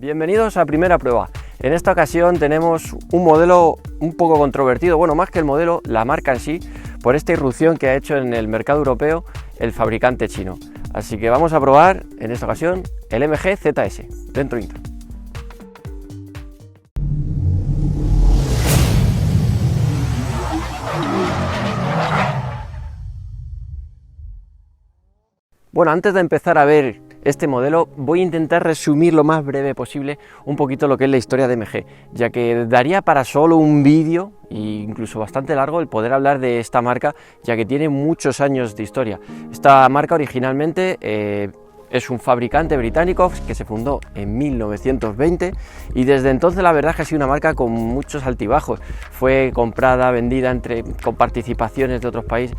Bienvenidos a Primera Prueba. En esta ocasión tenemos un modelo un poco controvertido, bueno, más que el modelo, la marca en sí, por esta irrupción que ha hecho en el mercado europeo el fabricante chino. Así que vamos a probar en esta ocasión el MG ZS. Dentro intro. Bueno, antes de empezar a ver este modelo, voy a intentar resumir lo más breve posible un poquito lo que es la historia de MG, ya que daría para solo un vídeo, e incluso bastante largo, el poder hablar de esta marca, ya que tiene muchos años de historia. Esta marca originalmente es un fabricante británico que se fundó en 1920 y desde entonces la verdad es que ha sido una marca con muchos altibajos. Fue comprada, vendida con participaciones de otros países.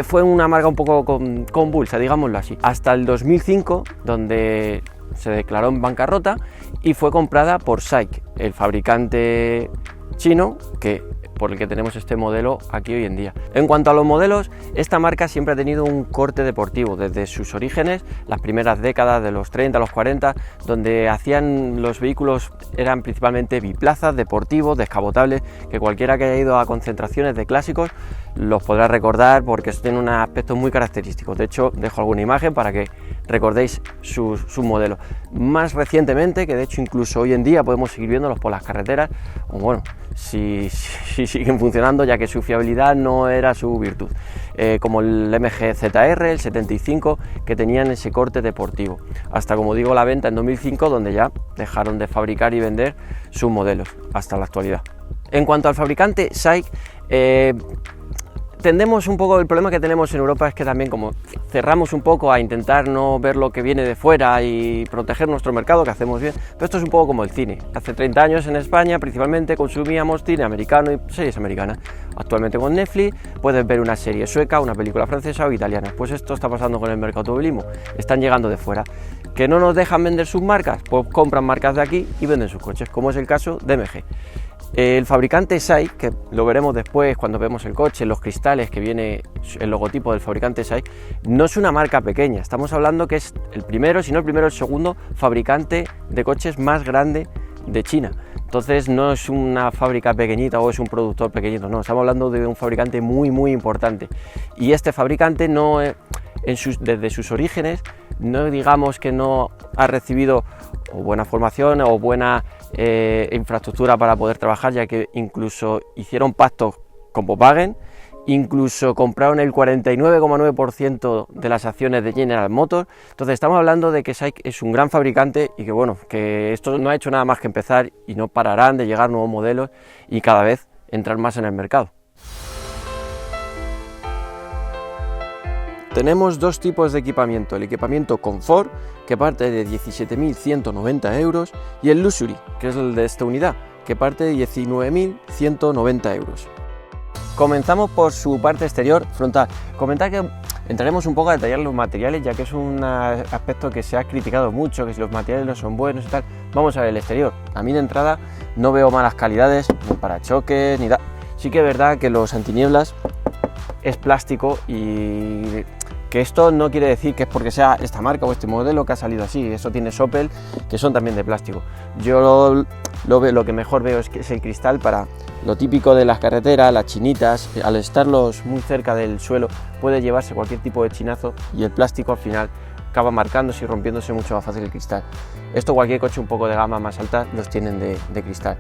Fue una marca un poco convulsa, digámoslo así, hasta el 2005, donde se declaró en bancarrota y fue comprada por SAIC, el fabricante chino por el que tenemos este modelo aquí hoy en día. En cuanto a los modelos, esta marca siempre ha tenido un corte deportivo desde sus orígenes, las primeras décadas de los 30 a los 40, donde hacían los vehículos eran principalmente biplazas, deportivos, descapotables, que cualquiera que haya ido a concentraciones de clásicos los podrá recordar porque tienen un aspecto muy característico. De hecho, dejo alguna imagen para que recordéis su modelo. Más recientemente, que de hecho incluso hoy en día podemos seguir viéndolos por las carreteras, o bueno, si siguen funcionando, ya que su fiabilidad no era su virtud, como el MG ZR, el 75, que tenían ese corte deportivo, hasta, como digo, la venta en 2005, donde ya dejaron de fabricar y vender sus modelos, hasta la actualidad. En cuanto al fabricante SAIC, tendemos un poco, el problema que tenemos en Europa es que también como cerramos un poco a intentar no ver lo que viene de fuera y proteger nuestro mercado, que hacemos bien, pero esto es un poco como el cine. Hace 30 años en España principalmente consumíamos cine americano y series americanas. Actualmente con Netflix puedes ver una serie sueca, una película francesa o italiana. Pues esto está pasando con el mercado automovilismo, están llegando de fuera. ¿Que no nos dejan vender sus marcas? Pues compran marcas de aquí y venden sus coches, como es el caso de MG. El fabricante SAIC, que lo veremos después cuando vemos el coche, los cristales que viene el logotipo del fabricante SAIC, no es una marca pequeña. Estamos hablando que es el primero, si no el primero, el segundo fabricante de coches más grande de China. Entonces no es una fábrica pequeñita o es un productor pequeñito, no, estamos hablando de un fabricante muy importante. Y este fabricante no, desde sus orígenes, no digamos que no ha recibido o buena formación o buena infraestructura para poder trabajar, ya que incluso hicieron pactos con Volkswagen, incluso compraron el 49,9% de las acciones de General Motors. Entonces estamos hablando de que SAIC es un gran fabricante y que bueno, que esto no ha hecho nada más que empezar y no pararán de llegar nuevos modelos y cada vez entrar más en el mercado. Tenemos dos tipos de equipamiento, el equipamiento Confort, que parte de 17.190 euros, y el Luxury, que es el de esta unidad, que parte de 19.190 euros. Comenzamos por su parte exterior frontal. Comentar que entraremos un poco a detallar los materiales, ya que es un aspecto que se ha criticado mucho, que si los materiales no son buenos y tal. Vamos a ver el exterior. A mí de entrada no veo malas calidades, ni parachoques, ni nada. Sí que es verdad que los antinieblas es plástico y que esto no quiere decir que es porque sea esta marca o este modelo que ha salido así. Eso tiene Sopel, que son también de plástico. Yo lo que mejor veo es que es el cristal para lo típico de las carreteras, las chinitas. Al estarlos muy cerca del suelo puede llevarse cualquier tipo de chinazo y el plástico al final acaba marcándose y rompiéndose mucho más fácil el cristal. Esto cualquier coche un poco de gama más alta los tienen de cristal.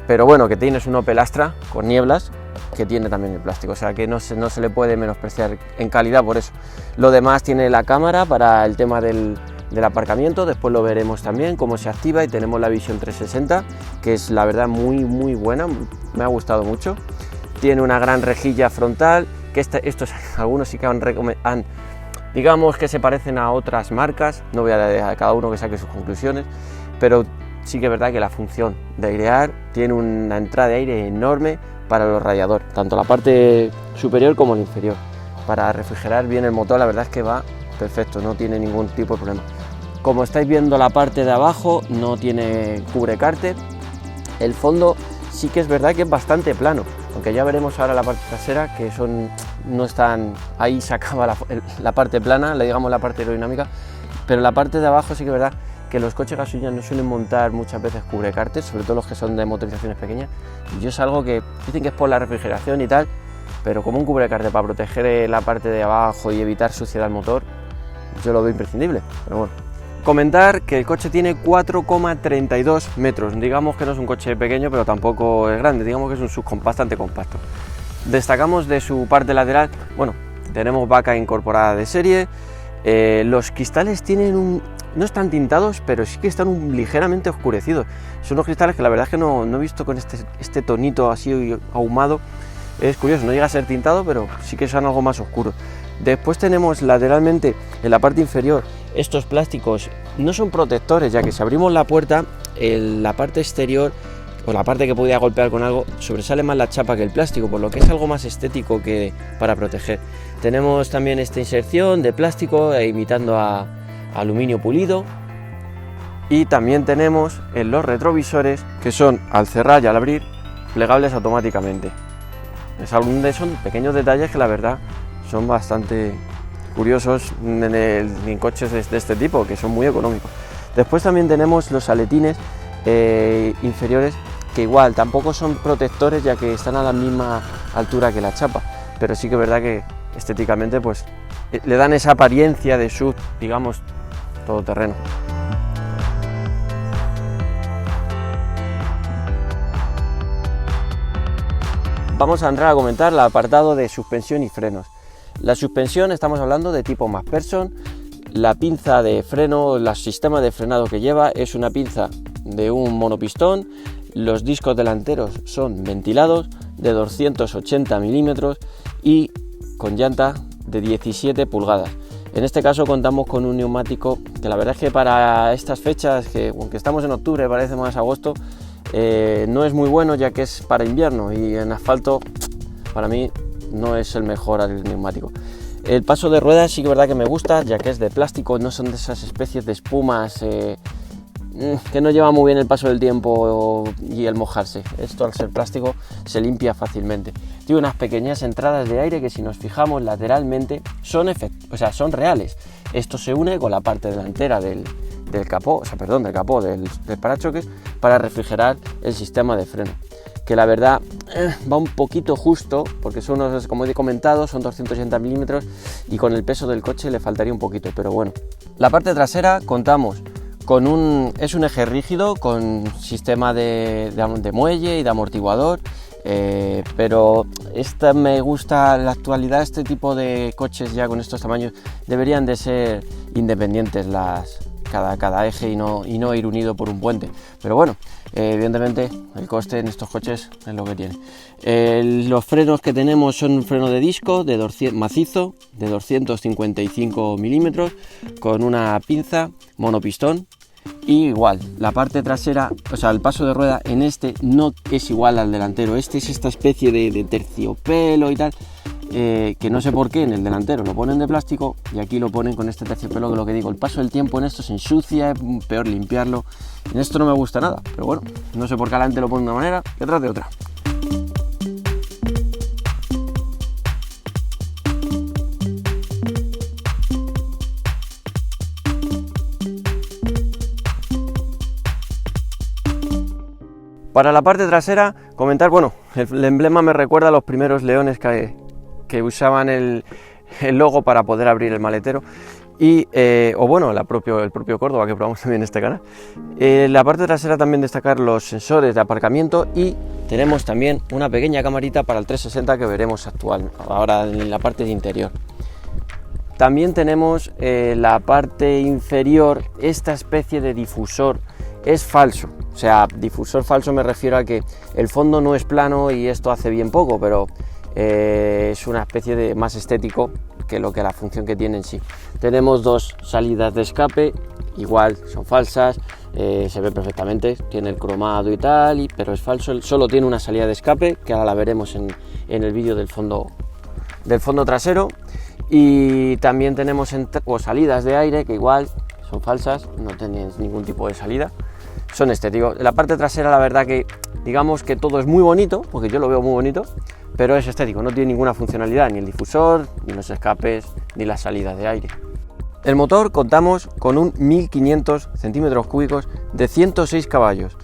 Pero bueno, que tienes un Opel Astra con nieblas que tiene también el plástico, o sea que no se le puede menospreciar en calidad por eso. Lo demás tiene la cámara para el tema del aparcamiento, después lo veremos también cómo se activa, y tenemos la visión 360, que es la verdad muy buena, me ha gustado mucho. Tiene una gran rejilla frontal, que estos algunos sí que han digamos que se parecen a otras marcas, no voy a dar a cada uno que saque sus conclusiones, pero sí que es verdad que la función de airear tiene una entrada de aire enorme para los radiadores, tanto la parte superior como la inferior. Para refrigerar bien el motor, la verdad es que va perfecto, no tiene ningún tipo de problema. Como estáis viendo, la parte de abajo no tiene cubrecárter. El fondo sí que es verdad que es bastante plano, aunque ya veremos ahora la parte trasera, que no están, ahí se acaba la parte plana, digamos la parte aerodinámica, pero la parte de abajo sí que es verdad que los coches gasolina no suelen montar muchas veces cubrecárter, sobre todo los que son de motorizaciones pequeñas, y yo es algo que dicen que es por la refrigeración y tal, pero como un cubrecárter para proteger la parte de abajo y evitar suciedad al motor, yo lo veo imprescindible, pero bueno. Comentar que el coche tiene 4,32 metros, digamos que no es un coche pequeño, pero tampoco es grande, digamos que es un SUV bastante compacto. Destacamos de su parte lateral, bueno, tenemos vaca incorporada de serie, los cristales no están tintados, pero sí que están ligeramente oscurecidos. Son unos cristales que la verdad es que no he visto con este tonito así ahumado. Es curioso, no llega a ser tintado, pero sí que son algo más oscuros. Después tenemos lateralmente, en la parte inferior, estos plásticos no son protectores, ya que si abrimos la puerta, la parte exterior o la parte que podía golpear con algo, sobresale más la chapa que el plástico, por lo que es algo más estético que para proteger. Tenemos también esta inserción de plástico imitando a aluminio pulido, y también tenemos en los retrovisores, que son al cerrar y al abrir plegables automáticamente. Son pequeños detalles que la verdad son bastante curiosos en coches de este tipo, que son muy económicos. Después también tenemos los aletines inferiores, que igual tampoco son protectores, ya que están a la misma altura que la chapa, pero sí que es verdad que estéticamente pues le dan esa apariencia de SUV, digamos, todoterreno. Vamos a entrar a comentar el apartado de suspensión y frenos. La suspensión, estamos hablando de tipo McPherson. La pinza de freno, el sistema de frenado que lleva es una pinza de un monopistón. Los discos delanteros son ventilados de 280 milímetros y con llanta de 17 pulgadas. En este caso contamos con un neumático que la verdad es que para estas fechas, que aunque estamos en octubre, parece más agosto, no es muy bueno, ya que es para invierno, y en asfalto para mí no es el mejor el neumático. El paso de ruedas sí que es verdad que me gusta, ya que es de plástico, no son de esas especies de espumas que no lleva muy bien el paso del tiempo y el mojarse. Esto, al ser plástico, se limpia fácilmente. Tiene unas pequeñas entradas de aire que, si nos fijamos lateralmente, son reales. Esto se une con la parte delantera del parachoques, para refrigerar el sistema de freno, que la verdad va un poquito justo, porque son unos, como he comentado, son 280 milímetros y con el peso del coche le faltaría un poquito, pero bueno. La parte trasera contamos con es un eje rígido con sistema de muelle y de amortiguador, pero me gusta en la actualidad. Este tipo de coches ya con estos tamaños deberían de ser independientes cada eje y no ir unido por un puente, pero bueno, evidentemente el coste en estos coches es lo que tiene. Los frenos que tenemos son un freno de disco macizo de 255 milímetros con una pinza monopistón, y igual la parte trasera, el paso de rueda en este no es igual al delantero. Este es esta especie de terciopelo y tal, que no sé por qué en el delantero lo ponen de plástico y aquí lo ponen con este terciopelo, que lo que digo, el paso del tiempo en esto se ensucia, es peor limpiarlo. En esto no me gusta nada, pero bueno, no sé por qué adelante lo ponen de una manera y atrás de otra. Para la parte trasera, comentar, bueno, el emblema me recuerda a los primeros Leones que usaban el logo para poder abrir el maletero, y el propio Córdoba, que probamos también en este canal. La parte trasera también destacar los sensores de aparcamiento, y tenemos también una pequeña camarita para el 360 que veremos ahora en la parte de interior. También tenemos la parte inferior, esta especie de difusor. Es falso, difusor falso me refiero a que el fondo no es plano y esto hace bien poco, pero es una especie de más estético que la función que tiene en sí. Tenemos dos salidas de escape, igual son falsas, se ve perfectamente, tiene el cromado y tal, pero es falso. Solo tiene una salida de escape, que ahora la veremos en el vídeo del fondo trasero, y también tenemos salidas de aire que igual son falsas, no tienen ningún tipo de salida. Son estéticos. En la parte trasera, la verdad que digamos que todo es muy bonito, porque yo lo veo muy bonito, pero es estético, no tiene ninguna funcionalidad, ni el difusor, ni los escapes, ni las salidas de aire. El motor contamos con un 1500 centímetros cúbicos de 106 caballos.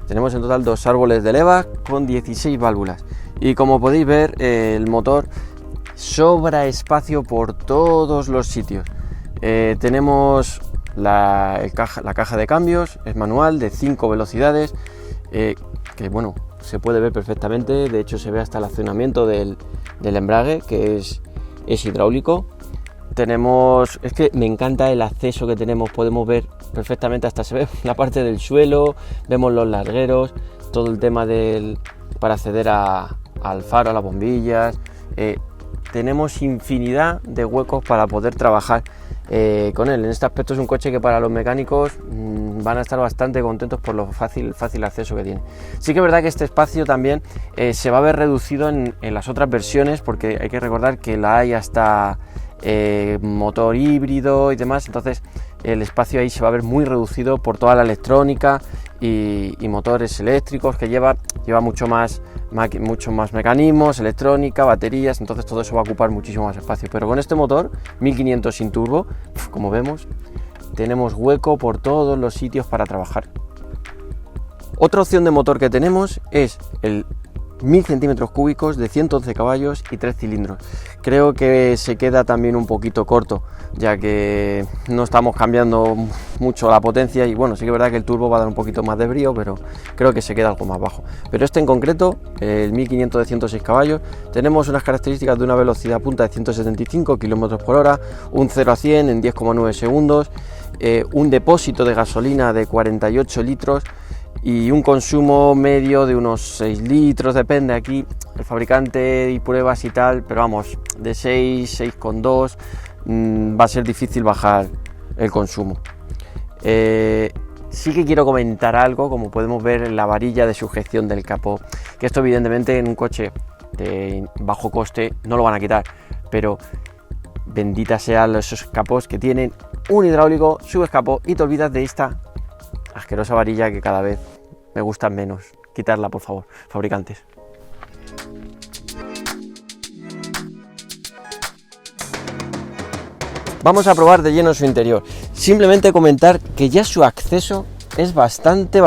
Tenemos en total 2 árboles de leva con 16 válvulas. Y como podéis ver, el motor sobra espacio por todos los sitios. Tenemos la caja de cambios, es manual de 5 velocidades, que bueno, se puede ver perfectamente. De hecho se ve hasta el accionamiento del embrague, que es hidráulico. Es que me encanta el acceso que tenemos, podemos ver perfectamente, hasta se ve la parte del suelo, vemos los largueros, todo el tema para acceder al faro, a las bombillas. Tenemos infinidad de huecos para poder trabajar con él. En este aspecto es un coche que para los mecánicos van a estar bastante contentos por lo fácil acceso que tiene. Sí que es verdad que este espacio también se va a ver reducido en las otras versiones, porque hay que recordar que la hay hasta motor híbrido y demás, entonces el espacio ahí se va a ver muy reducido por toda la electrónica y motores eléctricos que lleva mucho más mecanismos, electrónica, baterías, entonces todo eso va a ocupar muchísimo más espacio. Pero con este motor 1500 sin turbo, como vemos, tenemos hueco por todos los sitios para trabajar. Otra opción de motor que tenemos es el 1000 centímetros cúbicos de 111 caballos y 3 cilindros. Creo que se queda también un poquito corto, ya que no estamos cambiando mucho la potencia, y bueno, sí que es verdad que el turbo va a dar un poquito más de brío, pero creo que se queda algo más bajo. Pero este en concreto, el 1500 de 106 caballos, tenemos unas características de una velocidad punta de 175 km por hora, un 0 a 100 en 10,9 segundos, un depósito de gasolina de 48 litros, y un consumo medio de unos 6 litros, depende aquí el fabricante y pruebas y tal, pero vamos, de 6,2 va a ser difícil bajar el consumo. Sí que quiero comentar algo, como podemos ver en la varilla de sujeción del capó, que esto evidentemente en un coche de bajo coste no lo van a quitar, pero bendita sean esos capós que tienen un hidráulico, subes capó y te olvidas de esta asquerosa varilla que cada vez me gusta menos. Quitarla, por favor, fabricantes. Vamos a probar de lleno su interior. Simplemente comentar que ya su acceso es bastante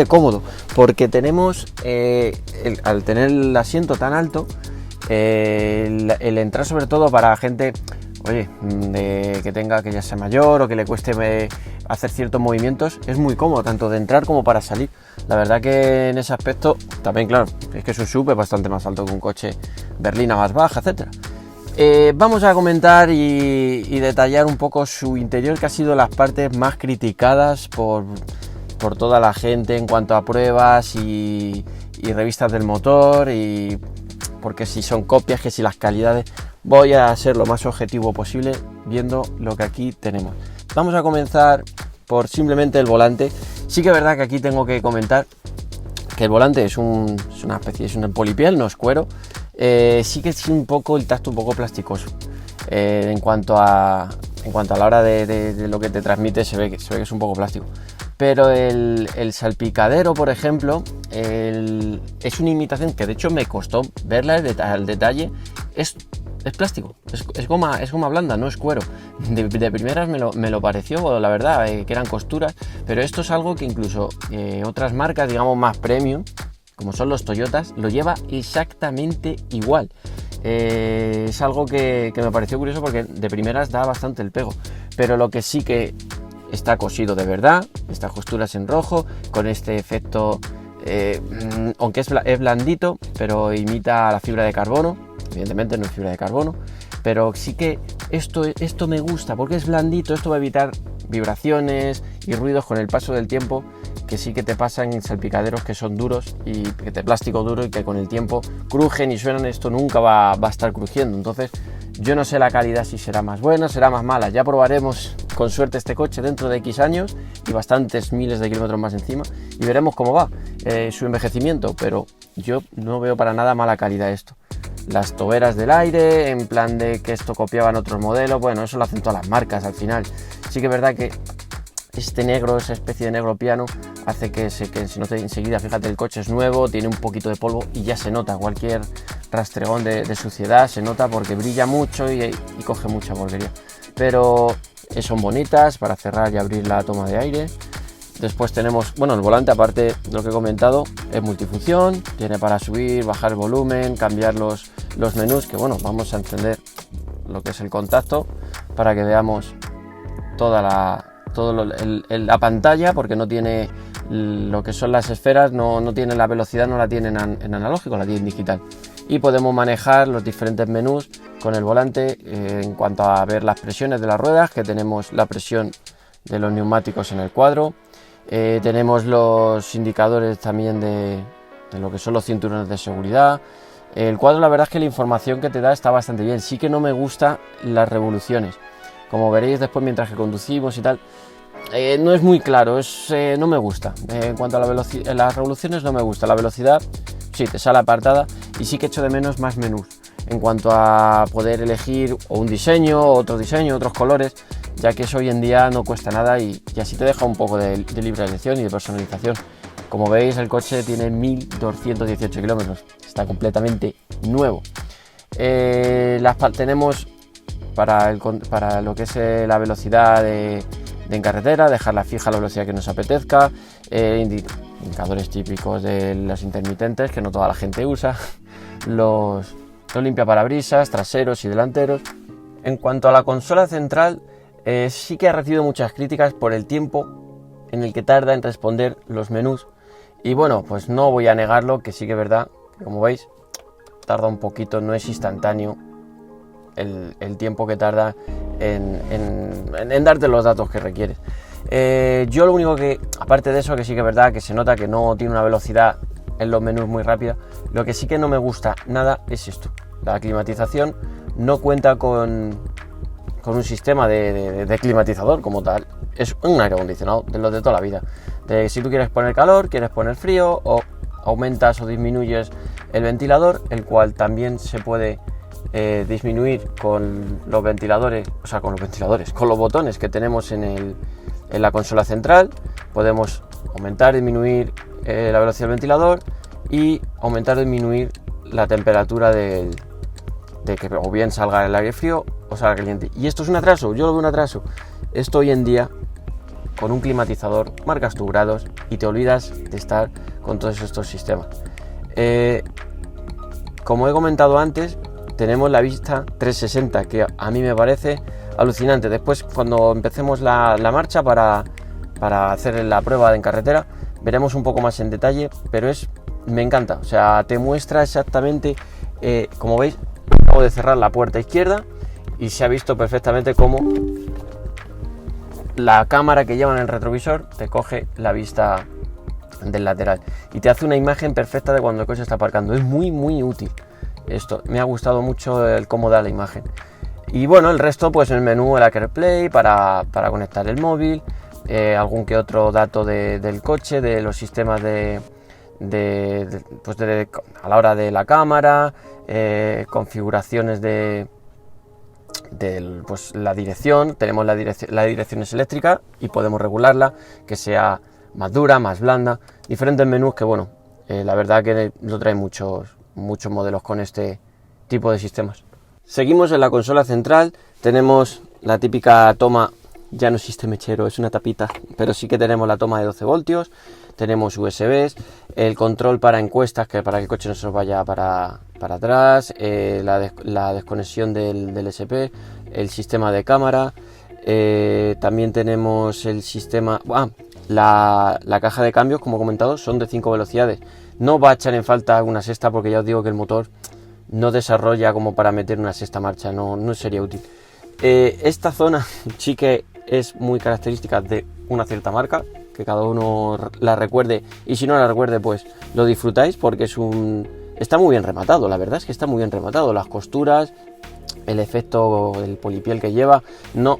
cómodo, porque tenemos, al tener el asiento tan alto, el entrar, sobre todo para gente, oye, que ya sea mayor o que le cueste hacer ciertos movimientos, es muy cómodo, tanto de entrar como para salir. La verdad que en ese aspecto, también claro, es que su SUV es bastante más alto que un coche berlina más baja, etcétera. Vamos a comentar y detallar un poco su interior, que ha sido las partes más criticadas por toda la gente en cuanto a pruebas y revistas del motor, y porque si son copias, que si las calidades. Voy a ser lo más objetivo posible viendo lo que aquí tenemos. Vamos a comenzar por simplemente el volante. Sí que es verdad que aquí tengo que comentar que el volante es una especie, es un polipiel, no es cuero. Sí que es un poco el tacto un poco plasticoso. En cuanto a la hora de lo que te transmite, se ve que es un poco plástico. Pero el salpicadero, por ejemplo, es una imitación que de hecho me costó verla al detalle. Es plástico, es goma blanda, no es cuero. De primeras me lo pareció, la verdad, que eran costuras, pero esto es algo que incluso otras marcas, digamos, más premium, como son los Toyotas, lo lleva exactamente igual. Es algo que me pareció curioso, porque de primeras da bastante el pego, pero lo que sí que está cosido de verdad, estas costuras en rojo, con este efecto, aunque es blandito, pero imita la fibra de carbono. Evidentemente no es fibra de carbono, pero sí que esto me gusta, porque es blandito. Esto va a evitar vibraciones y ruidos con el paso del tiempo, que sí que te pasan en salpicaderos que son duros y de plástico duro, y que con el tiempo crujen y suenan. Esto nunca va a estar crujiendo. Entonces yo no sé la calidad si será más buena, será más mala. Ya probaremos con suerte este coche dentro de X años y bastantes miles de kilómetros más encima, y veremos cómo va su envejecimiento, pero yo no veo para nada mala calidad esto. Las toberas del aire, en plan de que esto copiaban otros modelos, bueno, eso lo hacen todas las marcas al final. Sí que es verdad que este negro, esa especie de negro piano, hace que se note enseguida. Fíjate, el coche es nuevo, tiene un poquito de polvo y ya se nota cualquier rastregón de suciedad, se nota porque brilla mucho y coge mucha porquería. Pero son bonitas para cerrar y abrir la toma de aire. Después tenemos, bueno, el volante, aparte de lo que he comentado, es multifunción, tiene para subir, bajar el volumen, cambiar los menús, que bueno, vamos a encender lo que es el contacto para que veamos toda la pantalla, porque no tiene lo que son las esferas, no tiene la velocidad, no la tienen en analógico, la tienen digital. Y podemos manejar los diferentes menús con el volante en cuanto a ver las presiones de las ruedas, que tenemos la presión de los neumáticos en el cuadro. Tenemos los indicadores también de lo que son los cinturones de seguridad. El cuadro, la verdad es que la información que te da está bastante bien. Sí que no me gustan las revoluciones, como veréis después mientras que conducimos y tal. No es muy claro, no me gusta. En cuanto a las revoluciones no me gusta. La velocidad sí te sale apartada, y sí que echo de menos más menús en cuanto a poder elegir o un diseño, otro diseño, otros colores, ya que eso hoy en día no cuesta nada y así te deja un poco de libre elección y de personalización. Como veis, el coche tiene 1218 kilómetros, está completamente nuevo. Tenemos para lo que es la velocidad en carretera, dejarla fija a la velocidad que nos apetezca, indicadores típicos de los intermitentes que no toda la gente usa, los limpiaparabrisas traseros y delanteros. En cuanto a la consola central, sí que ha recibido muchas críticas por el tiempo en el que tarda en responder los menús, y bueno, pues no voy a negarlo, que sí que es verdad que, como veis, tarda un poquito, no es instantáneo el tiempo que tarda en darte los datos que requieres. Yo lo único que, aparte de eso, que sí que es verdad que se nota que no tiene una velocidad en los menús muy rápida, lo que sí que no me gusta nada es esto: la climatización no cuenta con un sistema de climatizador como tal. Es un aire acondicionado de los de toda la vida, si tú quieres poner calor, quieres poner frío, o aumentas o disminuyes el ventilador, el cual también se puede disminuir con los ventiladores, con los botones que tenemos en la consola central. Podemos aumentar, disminuir la velocidad del ventilador y aumentar o disminuir la temperatura de que o bien salga el aire frío o salga caliente. Y esto es un atraso, yo lo veo un atraso. Esto hoy en día, con un climatizador, marcas tus grados y te olvidas de estar con todos estos sistemas. Como he comentado antes, tenemos la vista 360, que a mí me parece alucinante. Después, cuando empecemos la marcha para hacer la prueba en carretera, veremos un poco más en detalle, pero me encanta. O sea, te muestra exactamente, como veis, acabo de cerrar la puerta izquierda y se ha visto perfectamente cómo la cámara que lleva en el retrovisor te coge la vista del lateral y te hace una imagen perfecta de cuando el coche está aparcando. Es muy muy útil esto, me ha gustado mucho el cómo da la imagen. Y bueno, el resto, pues el menú, el CarPlay para conectar el móvil, algún que otro dato del coche, de los sistemas a la hora de la cámara, configuraciones pues la dirección. Tenemos la dirección es eléctrica y podemos regularla, que sea más dura, más blanda, diferentes menús que bueno, la verdad que lo traen muchos modelos con este tipo de sistemas. Seguimos en la consola central, tenemos la típica toma, ya no existe mechero, es una tapita, pero sí que tenemos la toma de 12 voltios, tenemos USBs, el control para encuestas, que para que el coche no se nos vaya para atrás, la desconexión del SP, el sistema de cámara, también tenemos el sistema, la caja de cambios, como he comentado, son de 5 velocidades. No va a echar en falta una sexta, porque ya os digo que el motor no desarrolla como para meter una sexta marcha, no sería útil. Esta zona sí que es muy característica de una cierta marca, que cada uno la recuerde, y si no la recuerde, pues lo disfrutáis, porque está muy bien rematado. La verdad es que está muy bien rematado, las costuras, el efecto del polipiel que lleva,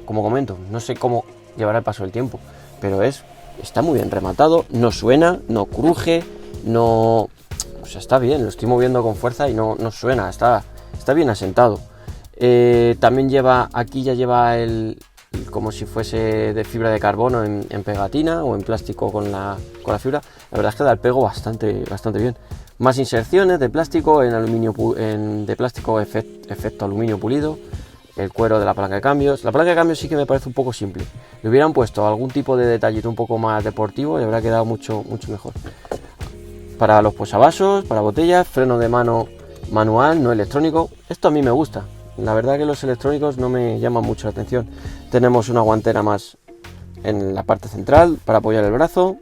como comento, no sé cómo llevará el paso del tiempo, pero está muy bien rematado, no suena, no cruje, o sea, está bien, lo estoy moviendo con fuerza y no suena, está bien asentado. También ya lleva como si fuese de fibra de carbono en pegatina o en plástico con la fibra. La verdad es que da el pego bastante bien. Más inserciones de plástico en aluminio, de plástico efecto aluminio pulido. el cuero de la palanca de cambios. La palanca de cambios sí que me parece un poco simple. Le hubieran puesto algún tipo de detallito un poco más deportivo y habría quedado mucho mejor. Para los posavasos, para botellas, freno de mano manual, no electrónico. Esto a mí me gusta. La verdad que los electrónicos no me llaman mucho la atención. Tenemos una guantera más en la parte central para apoyar el brazo.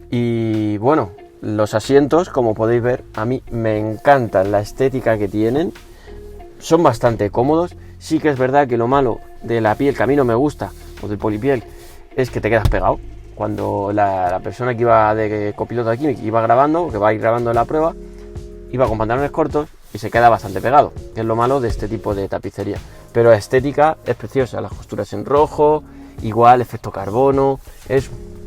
Y bueno, los asientos, como podéis ver, a mí me encantan la estética que tienen. Son bastante cómodos. Sí que es verdad que lo malo de la piel, que a mí no me gusta, o del polipiel, es que te quedas pegado. Cuando la persona que iba de copiloto aquí, que iba grabando, que va a ir grabando la prueba, iba con pantalones cortos y se queda bastante pegado, que es lo malo de este tipo de tapicería. Pero la estética es preciosa, las costuras en rojo, igual efecto carbono,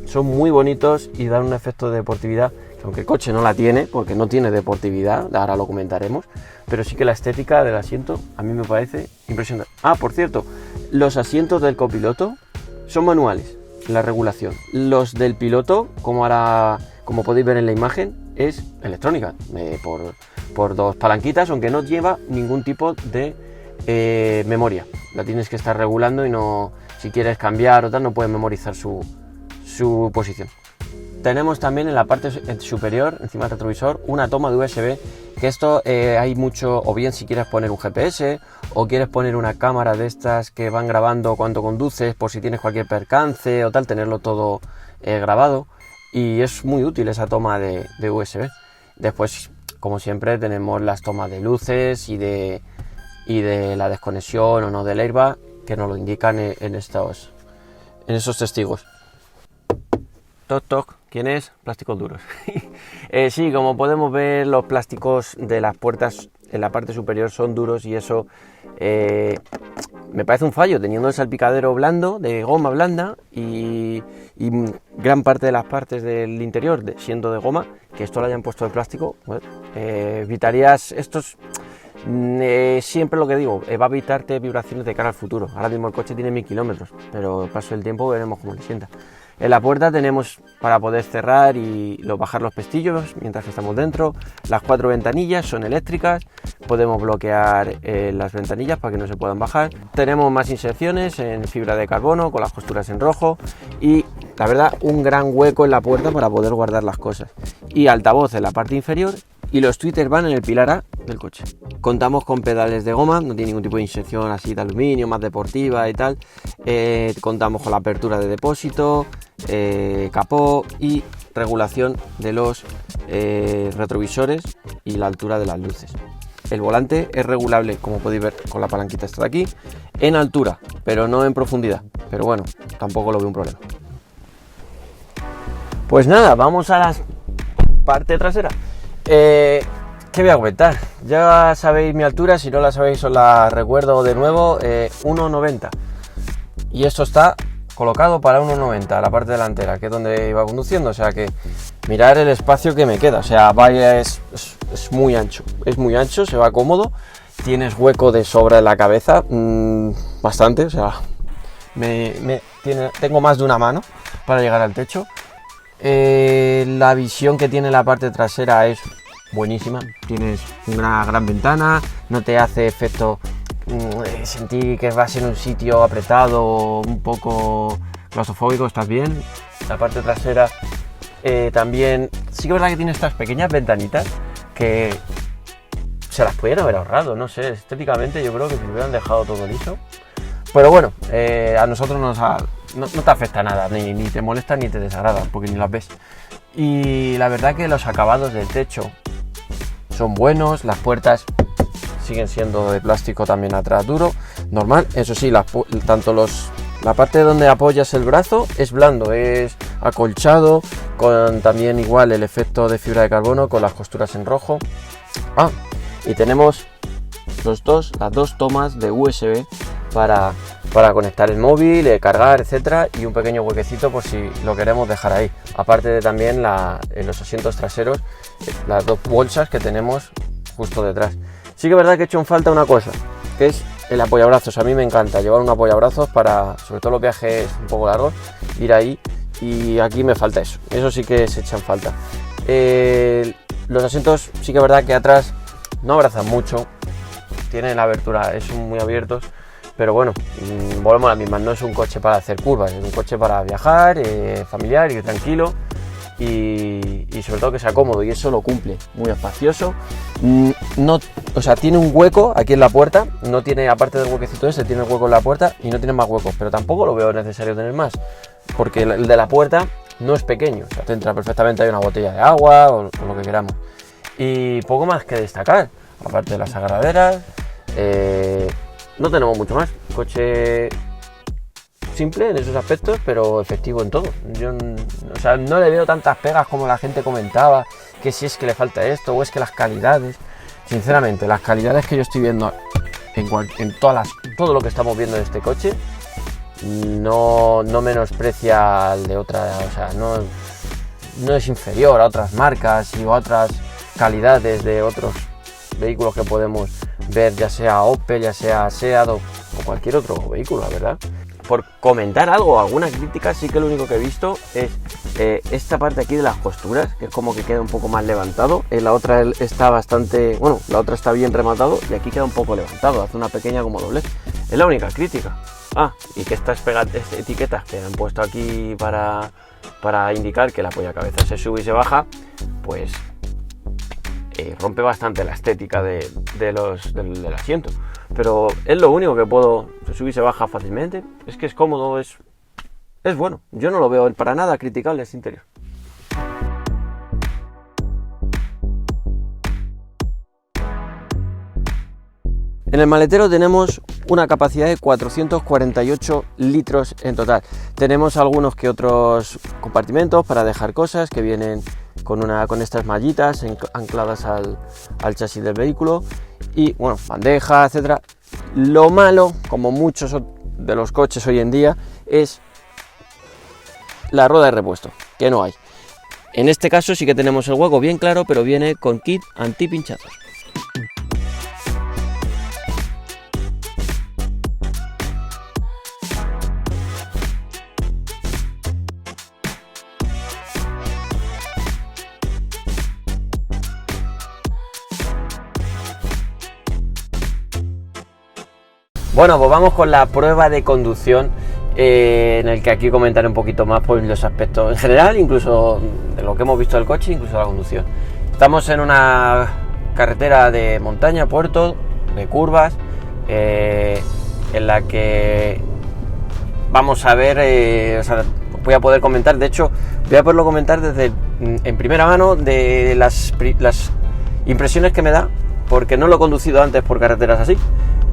son muy bonitos y dan un efecto de deportividad, que aunque el coche no la tiene, porque no tiene deportividad, ahora lo comentaremos, pero sí que la estética del asiento a mí me parece impresionante. Ah, por cierto, los asientos del copiloto son manuales, la regulación. Los del piloto, como podéis ver en la imagen, es electrónica, por dos palanquitas, aunque no lleva ningún tipo de memoria. La tienes que estar regulando y no, si quieres cambiar o tal, no puedes memorizar su posición. Tenemos también en la parte superior, encima del retrovisor, una toma de USB, que esto hay mucho, o bien si quieres poner un GPS, o quieres poner una cámara de estas que van grabando cuando conduces, por si tienes cualquier percance o tal, tenerlo todo grabado, y es muy útil esa toma de USB. Después, como siempre, tenemos las tomas de luces y de la desconexión o no del airbag, que nos lo indican en esos testigos. Toc toc, ¿quién es? Plásticos duros. Sí, como podemos ver, los plásticos de las puertas en la parte superior son duros y eso me parece un fallo, teniendo el salpicadero blando, de goma blanda y gran parte de las partes del interior siendo de goma, que esto lo hayan puesto de plástico, evitarías estos. Siempre lo que digo, va a evitarte vibraciones de cara al futuro. Ahora mismo el coche tiene 1000 kilómetros, pero paso del tiempo veremos cómo le sienta. En la puerta tenemos para poder cerrar y bajar los pestillos mientras que estamos dentro. Las 4 ventanillas son eléctricas, podemos bloquear las ventanillas para que no se puedan bajar. Tenemos más inserciones en fibra de carbono con las costuras en rojo y la verdad un gran hueco en la puerta para poder guardar las cosas. Y altavoz en la parte inferior y los tweeters van en el pilar A del coche. Contamos con pedales de goma, no tiene ningún tipo de inserción así de aluminio, más deportiva y tal. Contamos con la apertura de depósito, capó y regulación de los retrovisores y la altura de las luces. El volante es regulable, como podéis ver con la palanquita esta de aquí, en altura, pero no en profundidad. Pero bueno, tampoco lo veo un problema. Pues nada, vamos a la parte trasera. ¿Qué voy a comentar? Ya sabéis mi altura, si no la sabéis os la recuerdo de nuevo, 1,90. Y esto está colocado para 1,90, la parte delantera, que es donde iba conduciendo, o sea que mirar el espacio que me queda, o sea, vaya, es muy ancho, se va cómodo, tienes hueco de sobra en la cabeza, bastante, o sea, tengo más de una mano para llegar al techo. La visión que tiene la parte trasera es buenísima, tienes una gran ventana, no te hace efecto sentir que vas en un sitio apretado, un poco claustrofóbico, estás bien. La parte trasera también, sí que es verdad que tiene estas pequeñas ventanitas que se las pueden haber ahorrado, no sé, estéticamente yo creo que si hubieran dejado todo liso. Pero bueno, a nosotros no te afecta nada, ni te molesta ni te desagrada, porque ni las ves. Y la verdad que los acabados del techo son buenos, las puertas siguen siendo de plástico también atrás duro, normal. Eso sí, la parte donde apoyas el brazo es blando, es acolchado, con también igual el efecto de fibra de carbono con las costuras en rojo. Y tenemos las dos tomas de USB para conectar el móvil, cargar, etcétera, y un pequeño huequecito por si lo queremos dejar ahí. Aparte de también en los asientos traseros, las dos bolsas que tenemos justo detrás. Sí que es verdad que he hecho en falta una cosa, que es el apoyabrazos. A mí me encanta llevar un apoyabrazos para, sobre todo los viajes un poco largos, ir ahí, y aquí me falta eso. Eso sí que se echa en falta. Los asientos sí que es verdad que atrás no abrazan mucho, tienen la abertura, son muy abiertos. pero bueno, volvemos a las mismas, no es un coche para hacer curvas, es un coche para viajar, familiar, ir tranquilo y sobre todo que sea cómodo, y eso lo cumple, muy espacioso. No, o sea, tiene un hueco aquí en la puerta, no tiene, aparte del huequecito ese, tiene el hueco en la puerta y no tiene más huecos, pero tampoco lo veo necesario tener más, porque el de la puerta no es pequeño, o sea, te entra perfectamente, hay una botella de agua o lo que queramos. Y poco más que destacar, aparte de las agarraderas, no tenemos mucho más. Coche simple en esos aspectos, pero efectivo en todo. Yo, o sea, no le veo tantas pegas como la gente comentaba, que si es que le falta esto o es que las calidades. Sinceramente, las calidades que yo estoy viendo en todo lo que estamos viendo de este coche no menosprecia al de otra, o sea, no es inferior a otras marcas y a otras calidades de otros vehículos que podemos ver, ya sea Opel, ya sea Seat o cualquier otro vehículo, la verdad. Por comentar algo, alguna crítica, sí que lo único que he visto es esta parte aquí de las costuras, que es como que queda un poco más levantado. La otra está bastante, bueno, la otra está bien rematado y aquí queda un poco levantado, hace una pequeña como doblez. Es la única crítica. Y que estas etiquetas que han puesto aquí para indicar que la apoyacabezas se sube y se baja, pues rompe bastante la estética del asiento. Pero es lo único que se sube y se baja fácilmente. Es que es cómodo, es bueno. Yo no lo veo para nada criticable este interior. En el maletero tenemos una capacidad de 448 litros en total. Tenemos algunos que otros compartimentos para dejar cosas que vienen con estas mallitas ancladas al chasis del vehículo y bueno, bandeja, etcétera. Lo malo, como muchos de los coches hoy en día, es la rueda de repuesto, que no hay. En este caso sí que tenemos el hueco bien claro, pero viene con kit antipinchazos. Bueno, pues vamos con la prueba de conducción, en el que aquí comentaré un poquito más por los aspectos en general, incluso de lo que hemos visto del coche, incluso la conducción. Estamos en una carretera de montaña, puerto, de curvas, en la que vamos a ver, o sea, voy a poder comentar, de hecho, voy a poderlo comentar en primera mano de las impresiones que me da, porque no lo he conducido antes por carreteras así.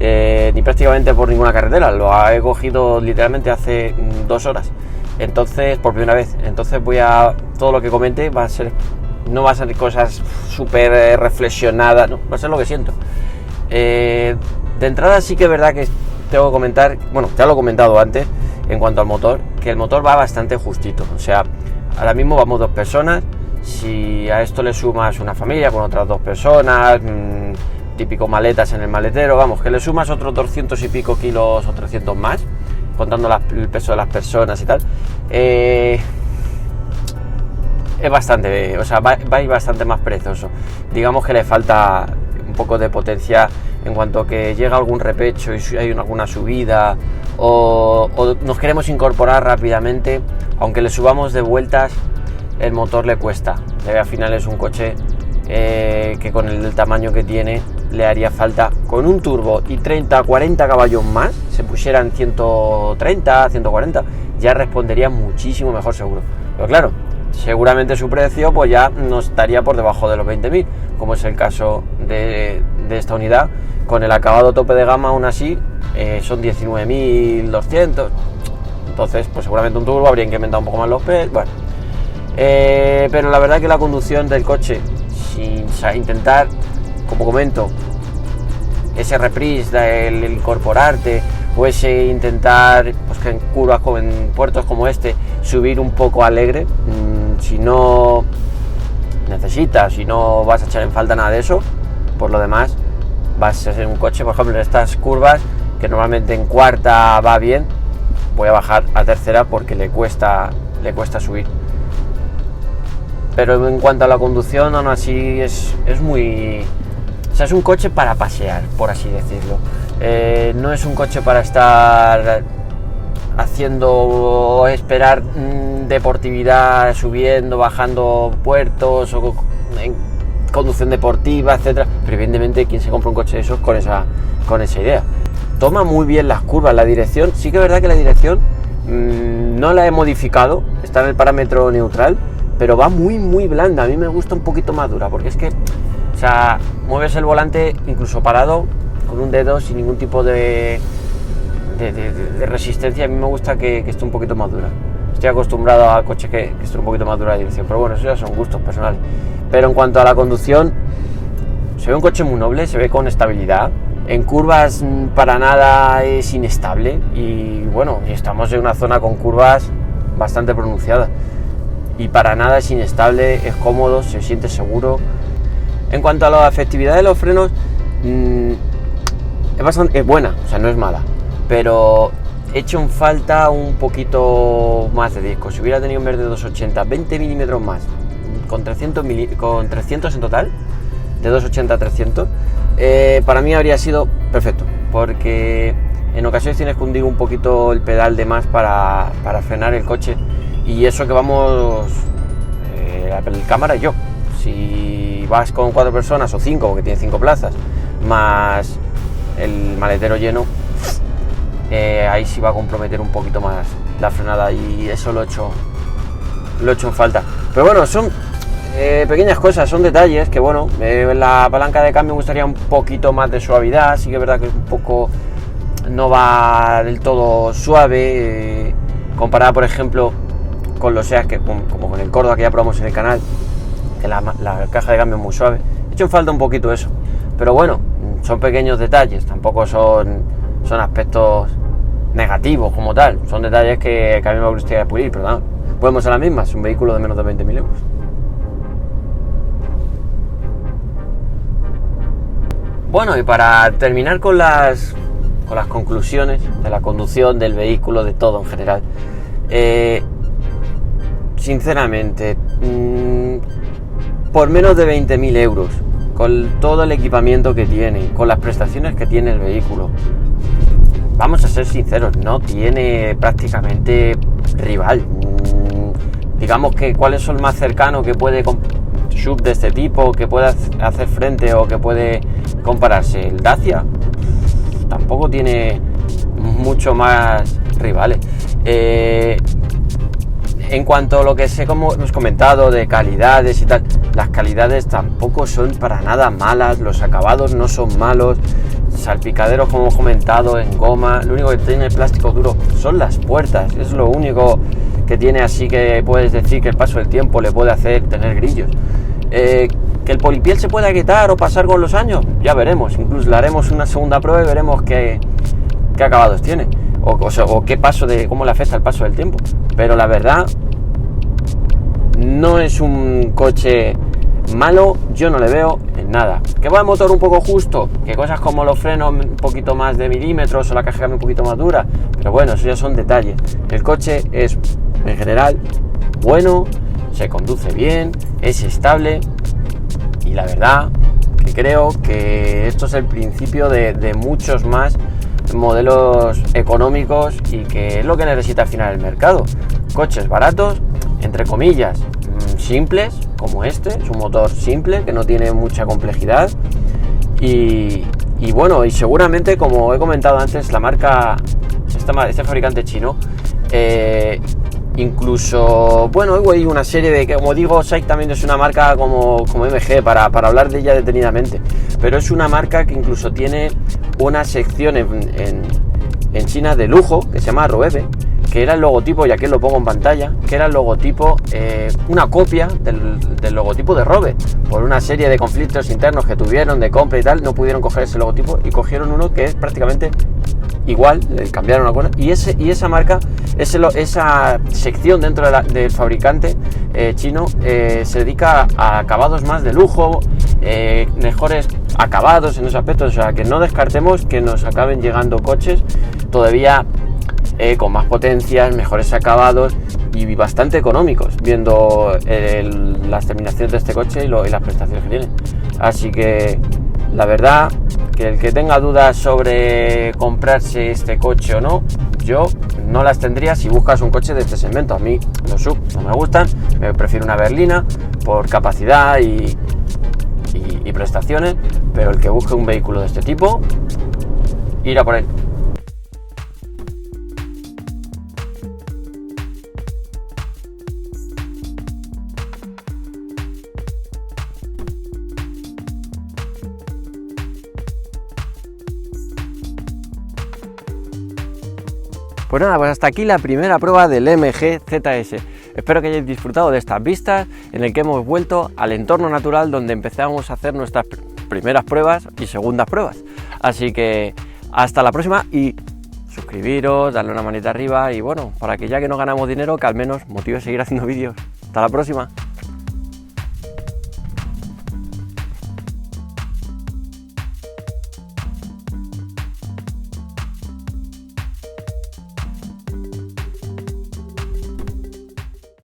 Ni prácticamente por ninguna carretera, lo he cogido literalmente hace 2 horas, entonces por primera vez, entonces todo lo que comente no va a ser cosas súper reflexionadas, no, va a ser lo que siento. De entrada sí que es verdad que tengo que comentar, bueno, ya lo he comentado antes en cuanto al motor, que el motor va bastante justito, o sea, ahora mismo vamos 2 personas, si a esto le sumas una familia con otras 2 personas, típico maletas en el maletero, vamos, que le sumas otros 200 y pico kilos o 300 más, contando el peso de las personas y tal, es bastante, o sea, va a ir bastante más perezoso. Digamos que le falta un poco de potencia en cuanto que llega algún repecho y hay alguna subida o nos queremos incorporar rápidamente, aunque le subamos de vueltas, el motor le cuesta. Al final es un coche que con el tamaño que tiene le haría falta, con un turbo y 30-40 caballos más, se pusieran 130, 140, ya respondería muchísimo mejor seguro. Pero claro, seguramente su precio pues ya no estaría por debajo de los 20.000, como es el caso de esta unidad. Con el acabado tope de gama aún así son 19.200, entonces pues seguramente un turbo habría incrementado un poco más los precios, bueno. Pero la verdad que la conducción del coche, sin intentar, como comento, ese reprise, el incorporarte o ese intentar, pues que en curvas, en puertos como este, subir un poco alegre, si no necesitas, si no vas a echar en falta nada de eso, por lo demás vas a ser un coche, por ejemplo, en estas curvas que normalmente en cuarta va bien, voy a bajar a tercera porque le cuesta subir. Pero en cuanto a la conducción, aún así es muy... O sea, es un coche para pasear, por así decirlo. No es un coche para estar haciendo esperar deportividad, subiendo, bajando puertos o en conducción deportiva, etcétera. Pero evidentemente, ¿quién se compra un coche de esos con esa idea? Toma muy bien las curvas, la dirección. Sí que es verdad que la dirección no la he modificado, está en el parámetro neutral, pero va muy blanda. A mí me gusta un poquito más dura, porque es que, o sea, mueves el volante incluso parado con un dedo sin ningún tipo de resistencia. A mí me gusta que esté un poquito más dura. Estoy acostumbrado a coches que esté un poquito más dura la dirección, pero bueno, eso ya son gustos personales. Pero en cuanto a la conducción, se ve un coche muy noble, se ve con estabilidad. En curvas para nada es inestable y bueno, estamos en una zona con curvas bastante pronunciadas y para nada es inestable, es cómodo, se siente seguro. En cuanto a la efectividad de los frenos, es buena, o sea, no es mala, pero he hecho en falta un poquito más de disco. Si hubiera tenido en vez de 280, 20 milímetros más, con 300 en total, de 280 a 300, para mí habría sido perfecto, porque en ocasiones tienes que hundir un poquito el pedal de más para frenar el coche, y eso que vamos el cámara y yo. Si vas con 4 personas o 5, porque tiene 5 plazas, más el maletero lleno, ahí sí va a comprometer un poquito más la frenada, y eso lo he hecho en falta. Pero bueno, son pequeñas cosas, son detalles que bueno, la palanca de cambio me gustaría un poquito más de suavidad. Sí que es verdad que un poco no va del todo suave, comparada por ejemplo con los SEAT, que como con el Córdoba que ya probamos en el canal, que la caja de cambio es muy suave. He hecho en falta un poquito eso, pero bueno, son pequeños detalles, tampoco son aspectos negativos como tal, son detalles que a mí me gustaría pulir, pero no, podemos a la misma, es un vehículo de menos de 20.000 euros. Bueno, y para terminar con las conclusiones de la conducción, del vehículo, de todo en general, sinceramente, por menos de 20.000 euros, con todo el equipamiento que tiene, con las prestaciones que tiene el vehículo, vamos a ser sinceros, no tiene prácticamente rival. Digamos que cuál es el más cercano que puede sub de este tipo, que puede hacer frente o que puede compararse. El Dacia tampoco tiene mucho más rivales. En cuanto a lo que sé, como hemos comentado, de calidades y tal, las calidades tampoco son para nada malas, los acabados no son malos, salpicaderos como hemos comentado en goma, lo único que tiene plástico duro son las puertas, es lo único que tiene, así que puedes decir que el paso del tiempo le puede hacer tener grillos. Que el polipiel se pueda quitar o pasar con los años, ya veremos, incluso le haremos una segunda prueba y veremos qué acabados tiene, o qué paso cómo le afecta el paso del tiempo. Pero la verdad, no es un coche malo, yo no le veo en nada. Que va el motor un poco justo, que cosas como los frenos un poquito más de milímetros o la caja de cambio un poquito más dura, pero bueno, eso ya son detalles. El coche es en general bueno, se conduce bien, es estable, y la verdad que creo que esto es el principio de muchos más modelos económicos, y que es lo que necesita al final el mercado. Coches baratos, entre comillas, simples, como este, es un motor simple que no tiene mucha complejidad, y bueno, y seguramente, como he comentado antes, la marca, este fabricante chino, incluso, bueno, hay una serie de, que como digo, SAIC también es una marca como MG, para hablar de ella detenidamente, pero es una marca que incluso tiene una sección en China de lujo que se llama Roeve, que era el logotipo, y aquí lo pongo en pantalla, que era el logotipo, una copia del logotipo de Rove. Por una serie de conflictos internos que tuvieron de compra y tal, no pudieron coger ese logotipo y cogieron uno que es prácticamente igual, le cambiaron una cosa, y esa marca, esa sección dentro del fabricante chino se dedica a acabados más de lujo, mejores acabados en esos aspectos, o sea que no descartemos que nos acaben llegando coches todavía con más potencias, mejores acabados y bastante económicos, viendo las terminaciones de este coche y las prestaciones que tiene. Así que la verdad que el que tenga dudas sobre comprarse este coche o no, yo no las tendría si buscas un coche de este segmento. A mí los SUV no me gustan, me prefiero una berlina por capacidad y prestaciones, pero el que busque un vehículo de este tipo, ir a por él. Pues nada, pues hasta aquí la primera prueba del MG ZS. Espero que hayáis disfrutado de estas vistas en el que hemos vuelto al entorno natural donde empezamos a hacer nuestras primeras pruebas y segundas pruebas. Así que hasta la próxima y suscribiros, darle una manita arriba y bueno, para que ya que no ganamos dinero, que al menos motive a seguir haciendo vídeos. Hasta la próxima.